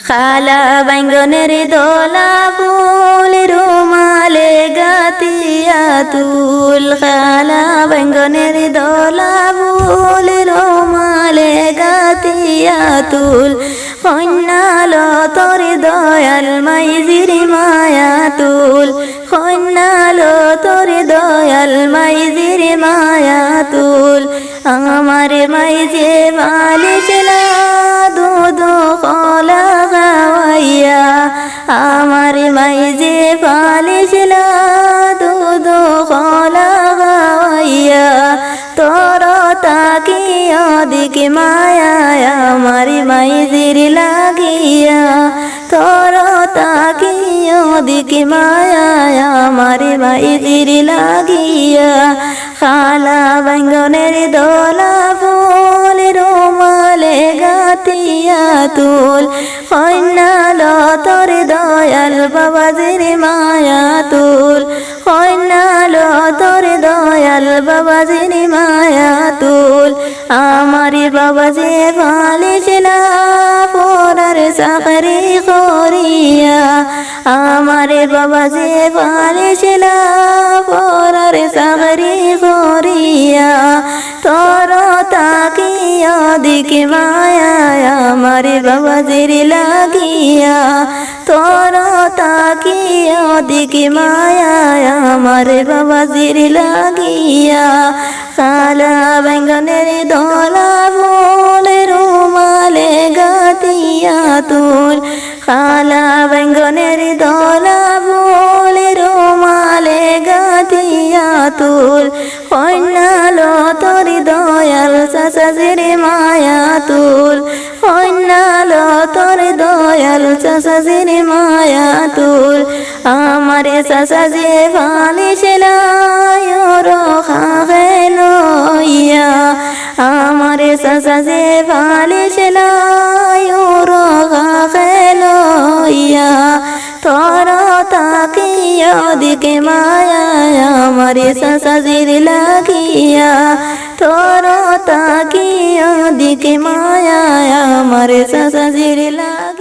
খালা বাইঙ্গনের দোলা ফুল রুমালে গাতিয়া তুল খালা বাইঙ্গনের দোলা ফুল রুমালে গাতিয়া তুল কন্যালো তোর দয়াল মাইজির মায়া তুল কন্যালো তোর দয়াল মাইজির মায়া তুল আমার মাইজে বালিশলা দুধ কলা গাওয়াইয়া আমার মাইজে বালিশলা দুধ কলা গাওয়াইয়া তোর তাকিয়া দিকে মায়া আমার মাইজির লাগিয়া তোর তাকিয়া দিকে মায়া আমার মাইজির লাগিয়া খালা বাইঙ্গনের দোলা ফুল রুমালে গাতিয়া তুল কন্যালো তোর দয়াল বাবাজির মায়া তুল কন্যালো তোর দয়াল বাবাজির মায়া তুল আমার বাবাজি বালিশলা পরার চাকরি করিয়া আমার বাবাজি বালিশলা পরার চাকরি করিয়া তোর তাকিয়া দিকে মায়া আমার বাবাজির লাগিয়া তোর তাকিয়া দিকে মায়া আমার বাবাজির লাগিয়া খালা বাইঙ্গনের দোলা ফুল রুমালে গাতিয়া তুল খালা বাইঙ্গনের দোলা ফুল রুমালে গাতিয়া তুল কন্যালো তোর দয়াল চাচাজির মায়া তুল কন্যালো তোর দয়াল চাচাজির মায়া তুল আমার চাচাজি বালিশলা রখা লইয়া আমার চাচাজি বালিশলা রখা লইয়া তোর তাকিয়া দিকে মায়া আমার চাচাজির লাগিয়া তোর তাকিয়া দিকে মায়া আমার চাচাজির লাগিয়া।